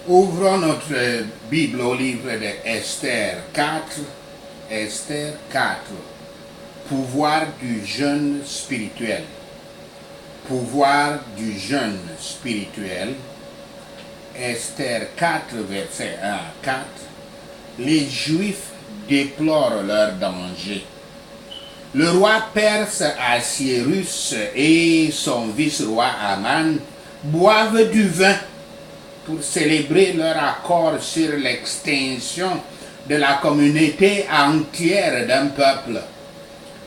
Ouvrons notre Bible au livre de Esther 4. Esther 4. Pouvoir du jeûne spirituel. Pouvoir du jeûne spirituel. Esther 4, verset 1 à 4. Les Juifs déplorent leur danger. Le roi perse Assuérus et son vice-roi Aman boivent du vin pour célébrer leur accord sur l'extinction de la communauté entière d'un peuple.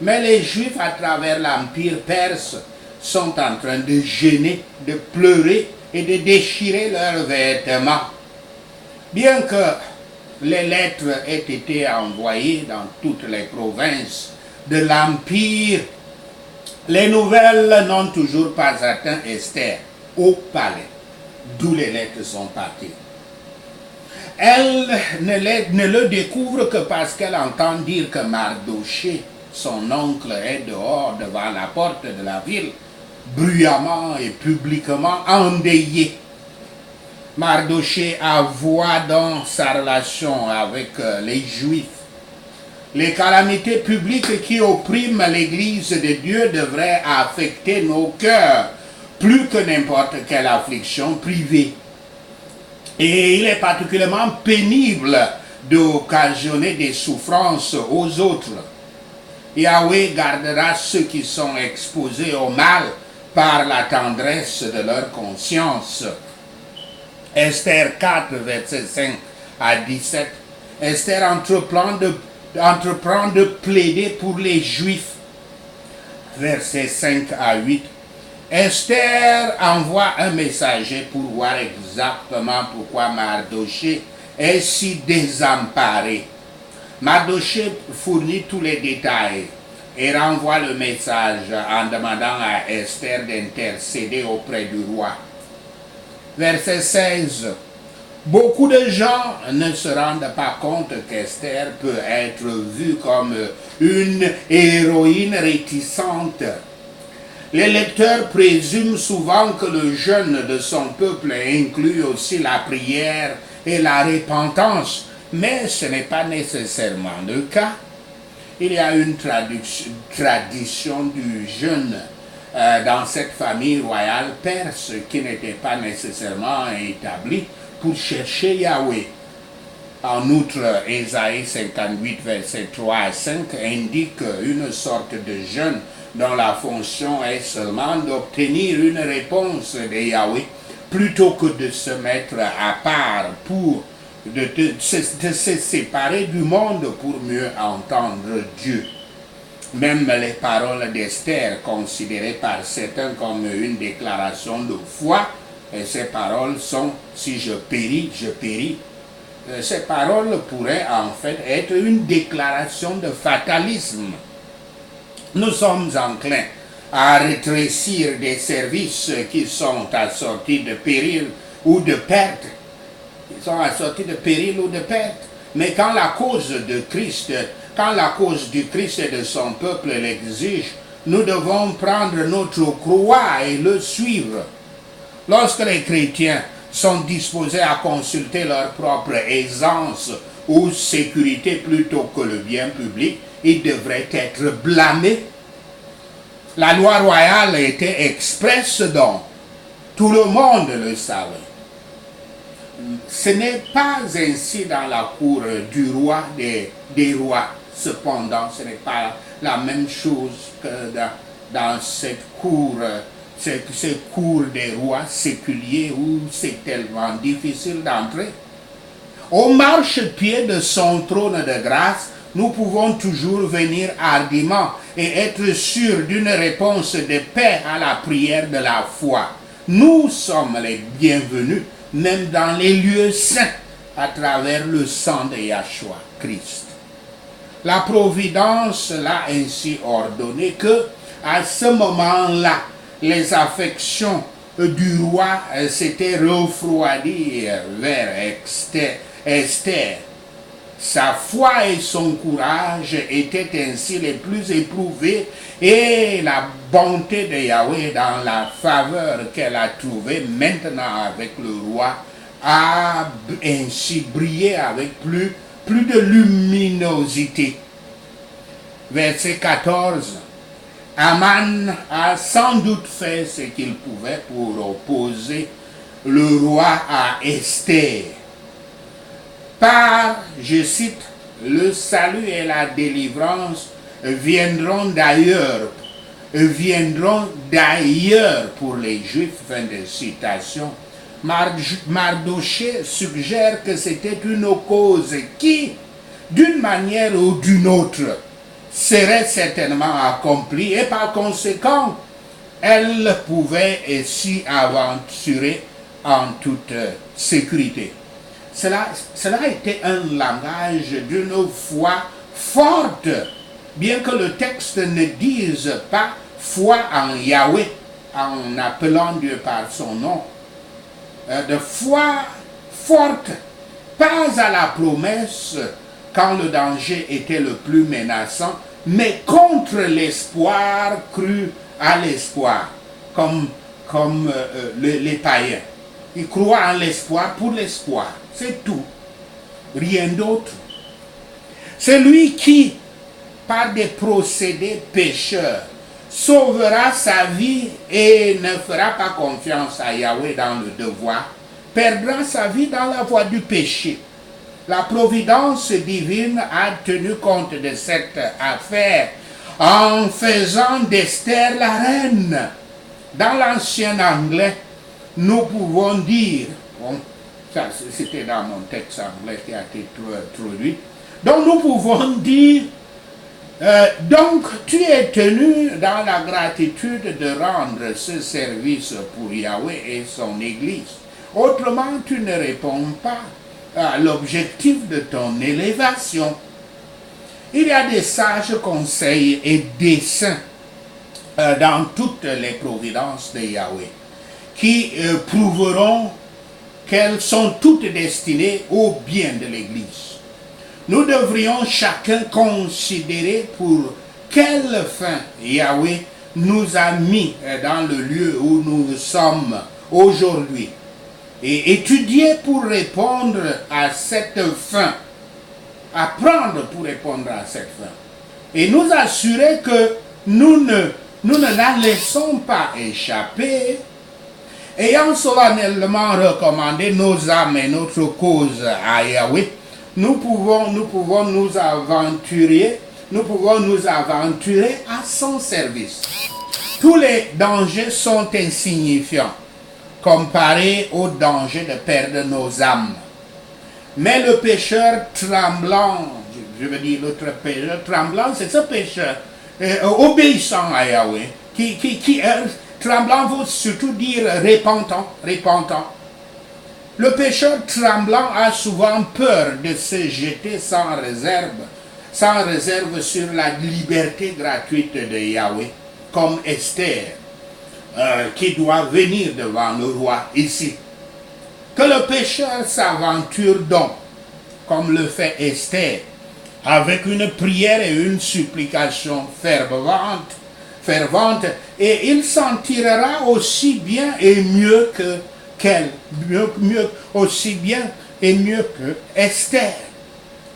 Mais les Juifs à travers l'Empire perse sont en train de gêner, de pleurer et de déchirer leurs vêtements. Bien que les lettres aient été envoyées dans toutes les provinces de l'Empire, les nouvelles n'ont toujours pas atteint Esther au palais, d'où les lettres sont parties. Elle ne le découvre que parce qu'elle entend dire que Mardochée, son oncle, est dehors devant la porte de la ville, bruyamment et publiquement endeuillé. Mardochée avoua donc sa relation avec les Juifs. Les calamités publiques qui oppriment l'Église de Dieu devraient affecter nos cœurs plus que n'importe quelle affliction privée. Et il est particulièrement pénible d'occasionner des souffrances aux autres. Yahweh gardera ceux qui sont exposés au mal par la tendresse de leur conscience. Esther 4, verset 5 à 17. Esther entreprend de plaider pour les Juifs. Verset 5 à 8. Esther envoie un messager pour voir exactement pourquoi Mardochée est si désemparé. Mardochée fournit tous les détails et renvoie le message en demandant à Esther d'intercéder auprès du roi. Verset 16. Beaucoup de gens ne se rendent pas compte qu'Esther peut être vue comme une héroïne réticente. Les lecteurs présument souvent que le jeûne de son peuple inclut aussi la prière et la repentance, mais ce n'est pas nécessairement le cas. Il y a une tradition du jeûne dans cette famille royale perse qui n'était pas nécessairement établie pour chercher Yahweh. En outre, Ésaïe 58, verset 3 à 5 indique une sorte de jeûne dont la fonction est seulement d'obtenir une réponse de Yahweh plutôt que de se mettre à part pour de se séparer du monde pour mieux entendre Dieu. Même les paroles d'Esther, considérées par certains comme une déclaration de foi, et ces paroles sont « si je péris, je péris ». Ces paroles pourraient en fait être une déclaration de fatalisme. Nous sommes enclins à rétrécir des services qui sont assortis de péril ou de perte. Ils sont assortis de péril ou de perte. Mais quand la cause du Christ et de son peuple l'exige, nous devons prendre notre croix et le suivre. Lorsque les chrétiens sont disposés à consulter leur propre aisance ou sécurité plutôt que le bien public, ils devraient être blâmés. La loi royale était expresse donc. Tout le monde le savait. Ce n'est pas ainsi dans la cour du roi des rois. Cependant, ce n'est pas la même chose que dans cette cour des rois séculiers où c'est tellement difficile d'entrer. Au marchepied de son trône de grâce, nous pouvons toujours venir hardiment et être sûrs d'une réponse de paix à la prière de la foi. Nous sommes les bienvenus, même dans les lieux saints, à travers le sang de Yahshua Christ. La Providence l'a ainsi ordonné que, à ce moment-là, les affections du roi s'étaient refroidies vers Esther. Sa foi et son courage étaient ainsi les plus éprouvés et la bonté de Yahweh dans la faveur qu'elle a trouvée maintenant avec le roi a ainsi brillé avec plus de luminosité. Verset 14. Aman a sans doute fait ce qu'il pouvait pour opposer le roi à Esther. Par, je cite, le salut et la délivrance viendront d'ailleurs pour les Juifs, fin de citation. Mardochée suggère que c'était une cause qui, d'une manière ou d'une autre, serait certainement accomplie et par conséquent, elle pouvait s'y aventurer en toute sécurité. Cela était un langage d'une foi forte, bien que le texte ne dise pas foi en Yahweh, en appelant Dieu par son nom. De foi forte, pas à la promesse quand le danger était le plus menaçant, mais contre l'espoir cru à l'espoir, comme les païens. Ils croient en l'espoir pour l'espoir, c'est tout, rien d'autre. C'est lui qui, par des procédés pécheurs, sauvera sa vie et ne fera pas confiance à Yahweh dans le devoir, perdra sa vie dans la voie du péché. La providence divine a tenu compte de cette affaire en faisant d'Esther la reine. Dans l'ancien anglais, nous pouvons dire, bon, ça c'était dans mon texte anglais qui a été traduit, donc nous pouvons dire, donc tu es tenu dans la gratitude de rendre ce service pour Yahweh et son Église. Autrement, tu ne réponds pas à l'objectif de ton élévation. Il y a des sages conseils et desseins dans toutes les providences de Yahweh qui prouveront qu'elles sont toutes destinées au bien de l'Église. Nous devrions chacun considérer pour quelle fin Yahweh nous a mis dans le lieu où nous sommes aujourd'hui et étudier pour répondre à cette fin, apprendre pour répondre à cette fin et nous assurer que nous ne la laissons pas échapper, ayant solennellement recommandé nos âmes et notre cause à Yahweh. Nous pouvons nous aventurer à son service. Tous les dangers sont insignifiants comparés au danger de perdre nos âmes. Mais le pécheur tremblant, je veux dire l'autre pécheur tremblant, c'est ce pécheur obéissant à Yahweh, qui tremblant veut surtout dire repentant. Le pécheur tremblant a souvent peur de se jeter sans réserve sur la liberté gratuite de Yahweh, comme Esther, qui doit venir devant le roi ici. Que le pécheur s'aventure donc, comme le fait Esther, avec une prière et une supplication fervente, et il s'en tirera aussi bien et mieux que aussi bien et mieux que Esther.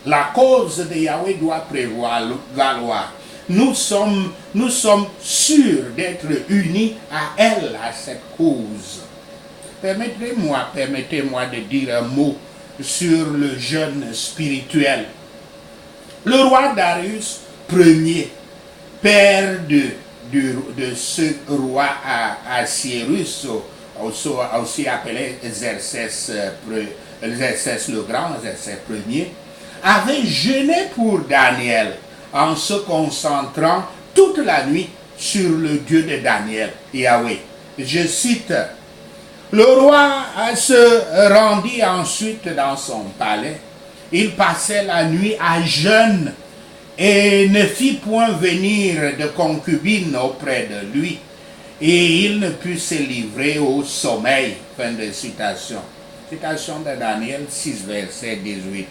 La cause de Yahweh doit prévaloir. Nous sommes sûrs d'être unis à elle, à cette cause. Permettez-moi de dire un mot sur le jeûne spirituel. Le roi Darius Ier, père de ce roi Assyrus, aussi appelé Xerxès le Grand, Xerxès Ier, avait jeûné pour Daniel en se concentrant toute la nuit sur le Dieu de Daniel, Yahweh. Je cite, le roi se rendit ensuite dans son palais. Il passait la nuit à jeûne et ne fit point venir de concubine auprès de lui. Et il ne put se livrer au sommeil. Fin de citation. Citation de Daniel 6, verset 18.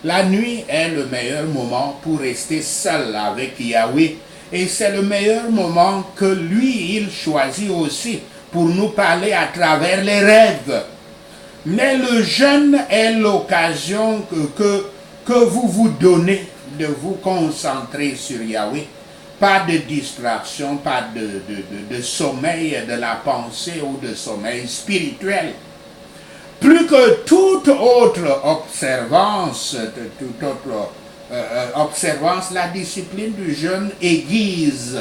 La nuit est le meilleur moment pour rester seul avec Yahweh. Et c'est le meilleur moment que lui, il choisit aussi pour nous parler à travers les rêves. Mais le jeûne est l'occasion que vous vous donnez de vous concentrer sur Yahweh. Pas de distraction, pas de sommeil de la pensée ou de sommeil spirituel. Plus que toute autre observance, la discipline du jeûne aiguise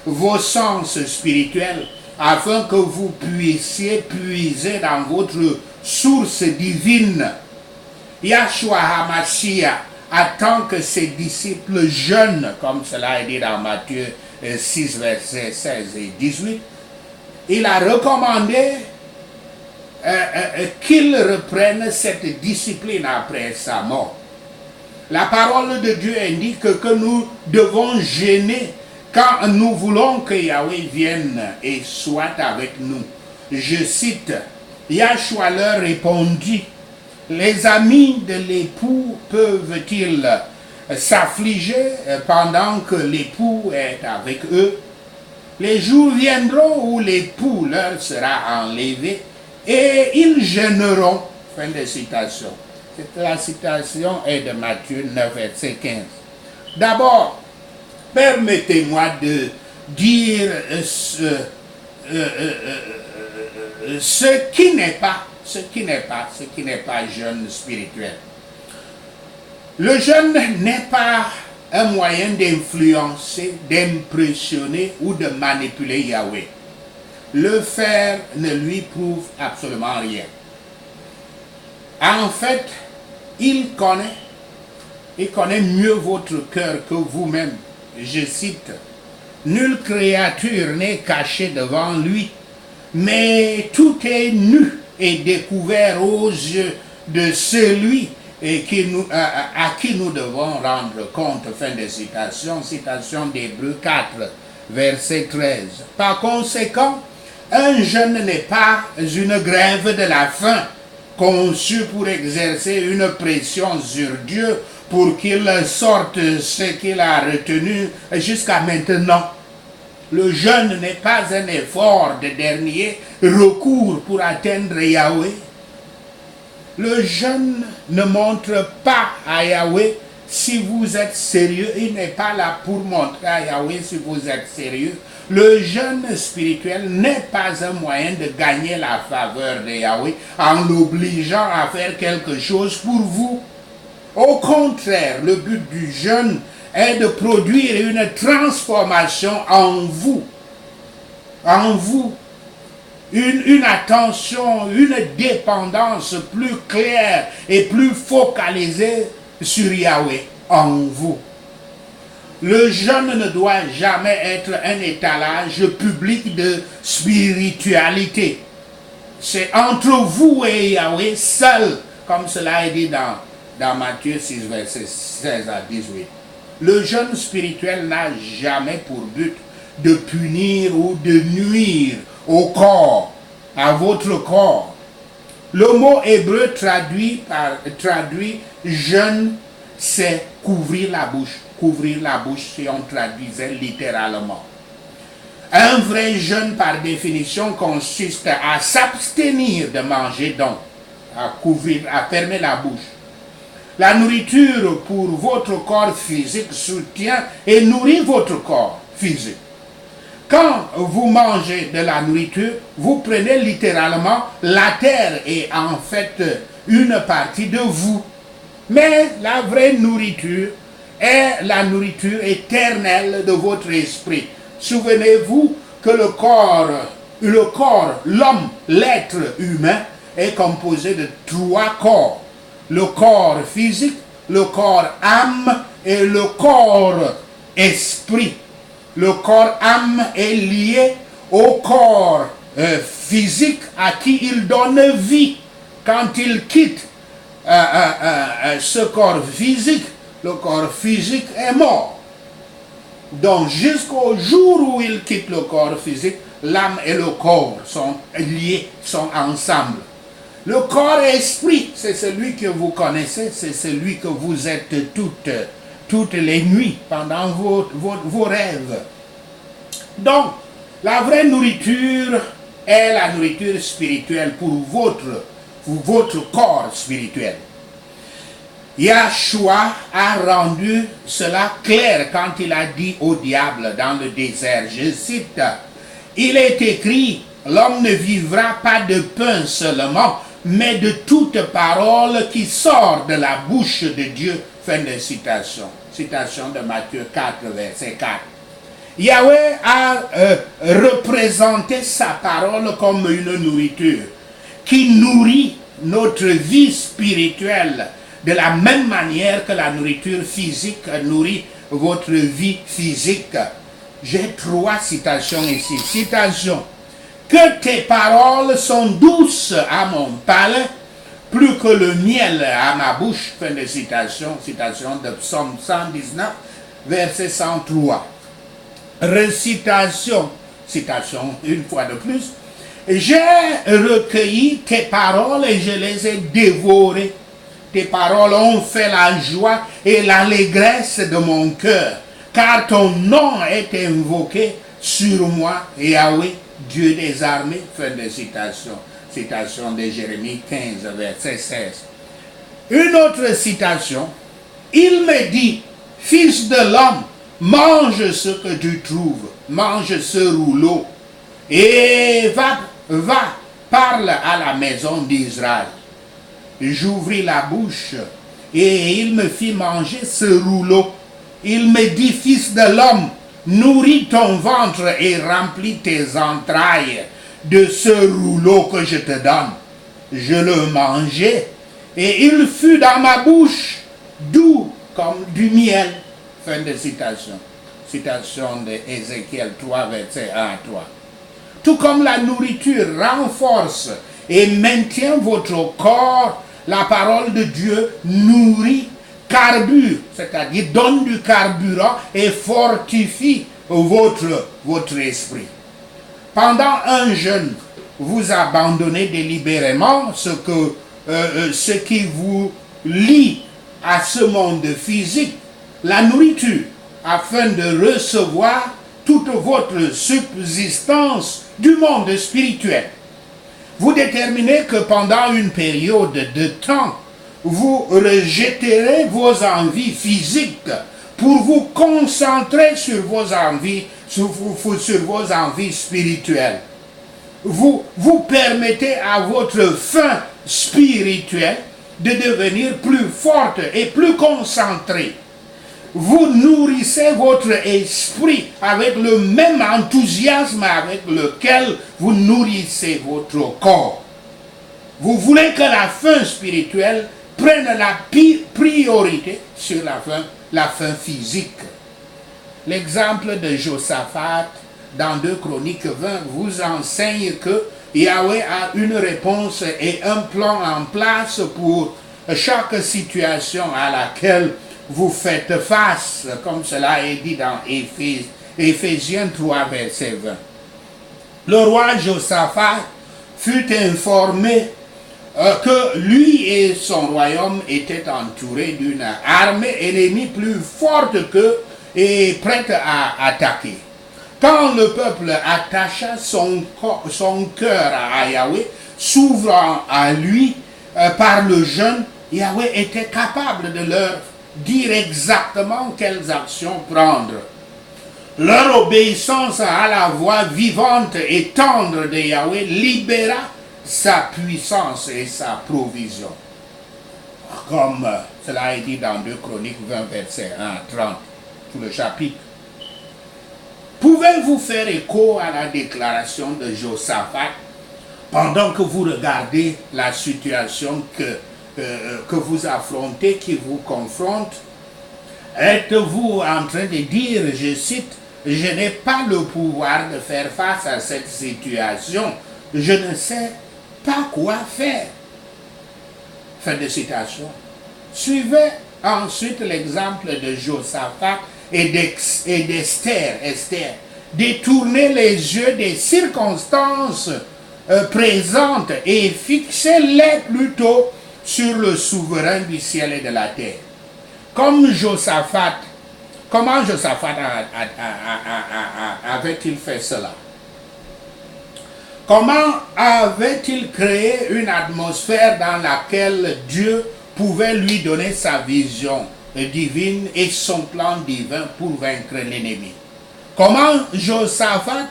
vos sens spirituels afin que vous puissiez puiser dans votre source divine. Yahshua HaMashiach attend que ses disciples jeûnent, comme cela est dit dans Matthieu 6, versets 16 et 18. Il a recommandé qu'ils reprennent cette discipline après sa mort. La parole de Dieu indique que nous devons jeûner quand nous voulons que Yahweh vienne et soit avec nous. Je cite, Yahshua leur répondit, les amis de l'époux peuvent-ils s'affliger pendant que l'époux est avec eux? Les jours viendront où l'époux leur sera enlevé et ils jeûneront. Fin de citation. La citation est de Matthieu 9, verset 15. D'abord, permettez-moi de dire ce qui n'est pas jeûne spirituel. Le jeûne n'est pas un moyen d'influencer, d'impressionner ou de manipuler Yahweh. Le faire ne lui prouve absolument rien. En fait, il connaît mieux votre cœur que vous-même. Je cite, « Nulle créature n'est cachée devant lui, mais tout est nu et découvert aux yeux de celui à qui nous devons rendre compte. » Fin de citation, citation d'Hébreux 4, verset 13. Par conséquent, un jeûne n'est pas une grève de la faim, conçue pour exercer une pression sur Dieu pour qu'il sorte ce qu'il a retenu jusqu'à maintenant. Le jeûne n'est pas un effort de dernier recours pour atteindre Yahweh. Le jeûne ne montre pas à Yahweh si vous êtes sérieux. Il n'est pas là pour montrer à Yahweh si vous êtes sérieux. Le jeûne spirituel n'est pas un moyen de gagner la faveur de Yahweh en l'obligeant à faire quelque chose pour vous. Au contraire, le but du jeûne est de produire une transformation en vous. En vous. Une attention, une dépendance plus claire et plus focalisée sur Yahweh en vous. Le jeûne ne doit jamais être un étalage public de spiritualité. C'est entre vous et Yahweh seul, comme cela est dit dans Matthieu 6, verset 16 à 18. Le jeûne spirituel n'a jamais pour but de punir ou de nuire au corps, à votre corps. Le mot hébreu traduit jeûne, c'est couvrir la bouche. Couvrir la bouche si on traduisait littéralement. Un vrai jeûne par définition consiste à s'abstenir de manger, donc à fermer la bouche. La nourriture pour votre corps physique soutient et nourrit votre corps physique. Quand vous mangez de la nourriture, vous prenez littéralement la terre et en fait une partie de vous. Mais la vraie nourriture est la nourriture éternelle de votre esprit. Souvenez-vous que l'homme, l'être humain, est composé de 3 corps. Le corps physique, le corps âme et le corps esprit. Le corps âme est lié au corps physique à qui il donne vie. Quand il quitte ce corps physique, le corps physique est mort. Donc jusqu'au jour où il quitte le corps physique, l'âme et le corps sont liés, sont ensemble. Le corps esprit, c'est celui que vous connaissez, c'est celui que vous êtes toutes les nuits pendant vos rêves. Donc, la vraie nourriture est la nourriture spirituelle pour votre corps spirituel. Yahshua a rendu cela clair quand il a dit au diable dans le désert, je cite, « Il est écrit, l'homme ne vivra pas de pain seulement, mais de toute parole qui sort de la bouche de Dieu. » Fin de citation. Citation de Matthieu 4, verset 4. Yahweh a représenté sa parole comme une nourriture qui nourrit notre vie spirituelle de la même manière que la nourriture physique nourrit votre vie physique. J'ai 3 citations ici. Citation. Que tes paroles sont douces à mon palais, plus que le miel à ma bouche. Fin de citation. Citation de Psaume 119, verset 103. Récitation. Citation une fois de plus. J'ai recueilli tes paroles et je les ai dévorées. Tes paroles ont fait la joie et l'allégresse de mon cœur, car ton nom est invoqué sur moi, Yahweh, Dieu des armées. Fin de citation. Citation de Jérémie 15, verset 16. Une autre citation. Il me dit, fils de l'homme, mange ce que tu trouves, mange ce rouleau, et va, parle à la maison d'Israël. J'ouvris la bouche et il me fit manger ce rouleau. Il me dit, fils de l'homme, nourris ton ventre et remplis tes entrailles de ce rouleau que je te donne. Je le mangeai et il fut dans ma bouche doux comme du miel. Fin de citation. Citation de Ézéchiel 3, verset 1 à 3. Tout comme la nourriture renforce et maintient votre corps, la parole de Dieu nourrit, carbure, c'est-à-dire donne du carburant et fortifie votre esprit. Pendant un jeûne, vous abandonnez délibérément ce qui vous lie à ce monde physique, la nourriture, afin de recevoir toute votre subsistance du monde spirituel. Vous déterminez que pendant une période de temps, vous rejetterez vos envies physiques pour vous concentrer sur vos envies, sur vos envies spirituelles. Vous permettez à votre faim spirituelle de devenir plus forte et plus concentrée. Vous nourrissez votre esprit avec le même enthousiasme avec lequel vous nourrissez votre corps. Vous voulez que la faim spirituelle prenne la priorité sur la faim physique. L'exemple de Josaphat dans 2 Chroniques 20 vous enseigne que Yahweh a une réponse et un plan en place pour chaque situation à laquelle vous faites face, comme cela est dit dans Éphésiens 3, verset 20. Le roi Josaphat fut informé que lui et son royaume étaient entourés d'une armée ennemie plus forte qu'eux et prête à attaquer. Quand le peuple attacha son cœur à Yahweh, s'ouvrant à lui par le jeûne, Yahweh était capable de leur dire exactement quelles actions prendre. Leur obéissance à la voix vivante et tendre de Yahweh libéra sa puissance et sa provision. Comme cela est dit dans 2 Chroniques 20, verset 1 à 30, tout le chapitre. Pouvez-vous faire écho à la déclaration de Josaphat pendant que vous regardez la situation que vous affrontez, qui vous confronte? Êtes-vous en train de dire, je cite, « Je n'ai pas le pouvoir de faire face à cette situation, je ne sais pas quoi faire ». Fin de citation. Suivez ensuite l'exemple de Josaphat et d'Esther. Détournez les yeux des circonstances présentes et fixez-les plutôt sur le souverain du ciel et de la terre. Comment Josaphat avait-il fait cela? Comment avait-il créé une atmosphère dans laquelle Dieu pouvait lui donner sa vision divine et son plan divin pour vaincre l'ennemi? Comment Josaphat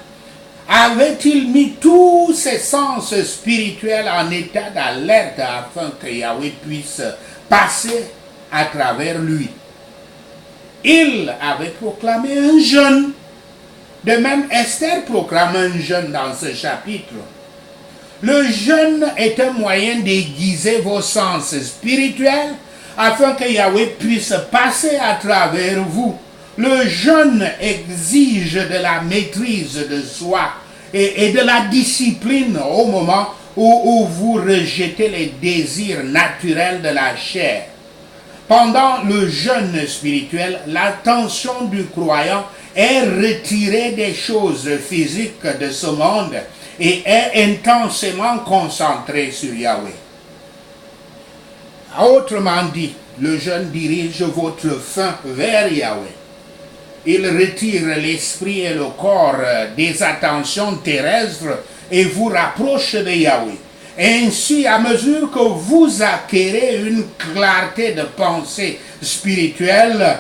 avait-il mis tous ses sens spirituels en état d'alerte afin que Yahweh puisse passer à travers lui? Il avait proclamé un jeûne. De même, Esther proclame un jeûne dans ce chapitre. Le jeûne est un moyen d'aiguiser vos sens spirituels afin que Yahweh puisse passer à travers vous. Le jeûne exige de la maîtrise de soi et de la discipline au moment où vous rejetez les désirs naturels de la chair. Pendant le jeûne spirituel, l'attention du croyant est retirée des choses physiques de ce monde et est intensément concentrée sur Yahweh. Autrement dit, le jeûne dirige votre faim vers Yahweh. Il retire l'esprit et le corps des attentions terrestres et vous rapproche de Yahweh. Ainsi, à mesure que vous acquérez une clarté de pensée spirituelle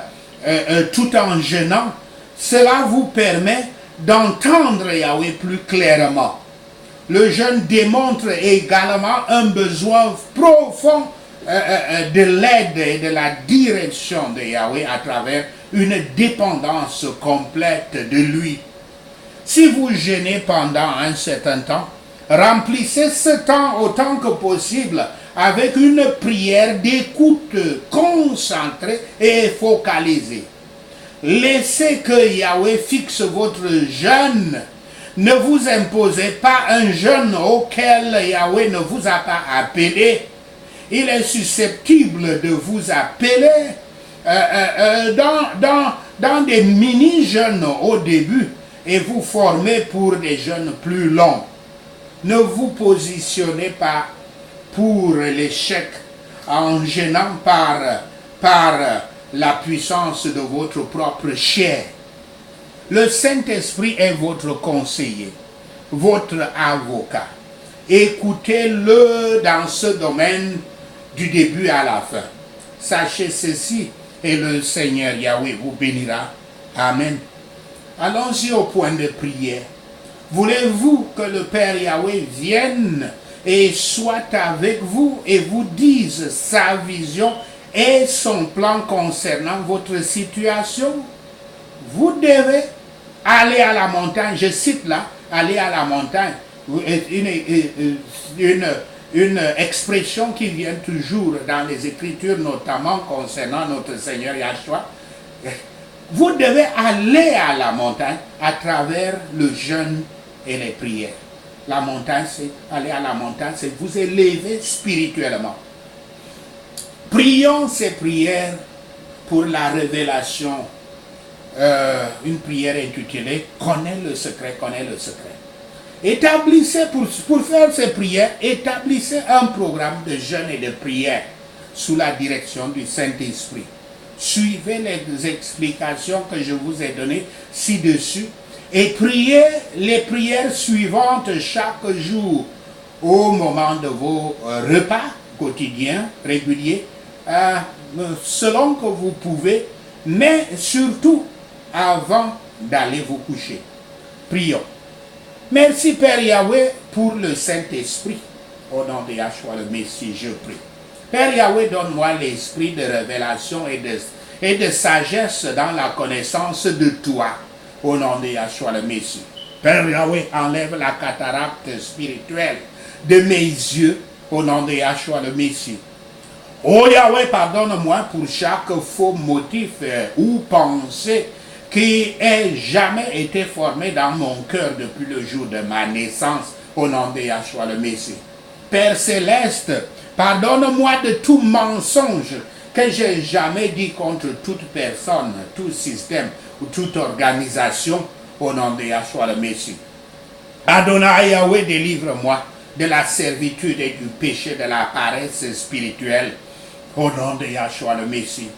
tout en jeûnant, cela vous permet d'entendre Yahweh plus clairement. Le jeûne démontre également un besoin profond de l'aide et de la direction de Yahweh à travers une dépendance complète de lui. Si vous jeûnez pendant un certain temps, remplissez ce temps autant que possible avec une prière d'écoute concentrée et focalisée. Laissez que Yahweh fixe votre jeûne. Ne vous imposez pas un jeûne auquel Yahweh ne vous a pas appelé. Il est susceptible de vous appeler dans des mini-jeûnes au début et vous former pour des jeûnes plus longs. Ne vous positionnez pas pour l'échec en jeûnant par la puissance de votre propre chair. Le Saint-Esprit est votre conseiller, votre avocat. Écoutez-le dans ce domaine du début à la fin. Sachez ceci et le Seigneur Yahweh vous bénira. Amen. Allons-y au point de prière. Voulez-vous que le Père Yahweh vienne et soit avec vous et vous dise sa vision et son plan concernant votre situation? Vous devez aller à la montagne. Je cite là, aller à la montagne. Une expression qui vient toujours dans les Écritures, notamment concernant notre Seigneur Yahshua. Vous devez aller à la montagne à travers le jeûne et les prières. La montagne, c'est aller à la montagne, c'est vous élever spirituellement. Prions ces prières pour la révélation. Une prière intitulée « Connais le secret, connais le secret ». Établissez, pour faire ces prières, établissez un programme de jeûne et de prière sous la direction du Saint-Esprit. Suivez les explications que je vous ai données ci-dessus et priez les prières suivantes chaque jour au moment de vos repas quotidiens, réguliers, selon que vous pouvez, mais surtout avant d'aller vous coucher. Prions. Merci Père Yahweh pour le Saint-Esprit. Au nom de Yahshua le Messie, je prie. Père Yahweh, donne-moi l'esprit de révélation et de sagesse dans la connaissance de toi. Au nom de Yahshua le Messie. Père Yahweh, enlève la cataracte spirituelle de mes yeux. Au nom de Yahshua le Messie. Oh Yahweh, pardonne-moi pour chaque faux motif ou pensée qui ait jamais été formé dans mon cœur depuis le jour de ma naissance, au nom de Yahshua le Messie. Père Céleste, pardonne-moi de tout mensonge que j'ai jamais dit contre toute personne, tout système ou toute organisation, au nom de Yahshua le Messie. Adonai Yahweh, délivre-moi de la servitude et du péché de la paresse spirituelle, au nom de Yahshua le Messie.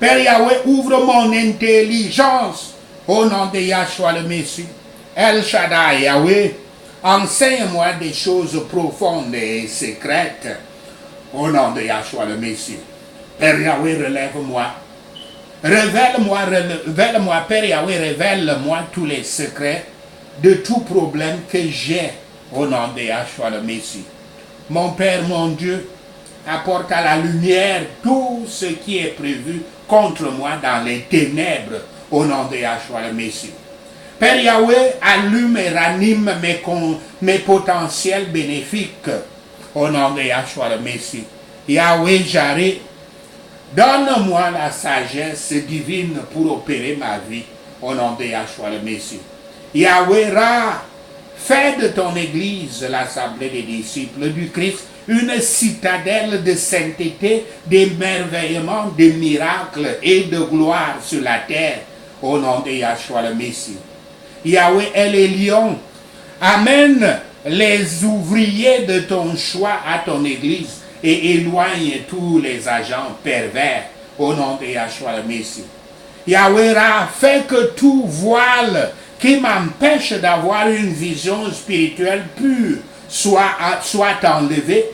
Père Yahweh, ouvre mon intelligence au nom de Yahshua le Messie. El Shaddai Yahweh, Enseigne-moi des choses profondes et secrètes. Au nom de Yahshua le Messie. Père Yahweh, relève-moi. Révèle-moi, Père Yahweh, révèle-moi tous les secrets de tout problème que j'ai au nom de Yahshua le Messie. Mon Père, mon Dieu, apporte à la lumière tout ce qui est prévu contre moi dans les ténèbres au nom de Yahshua le Messie. Père Yahweh, allume et ranime mes potentiels bénéfiques au nom de Yahshua le Messie. Yahweh Jaré, donne-moi la sagesse divine pour opérer ma vie au nom de Yahshua le Messie. Yahweh Ra, fais de ton Église, l'assemblée des disciples du Christ, une citadelle de sainteté, d'émerveillement, de miracles et de gloire sur la terre au nom de Yahshua le Messie. Yahweh El Elyon, amène les ouvriers de ton choix à ton Église et éloigne tous les agents pervers au nom de Yahshua le Messie. Yahweh Ra, fais que tout voile qui m'empêche d'avoir une vision spirituelle pure soit enlevé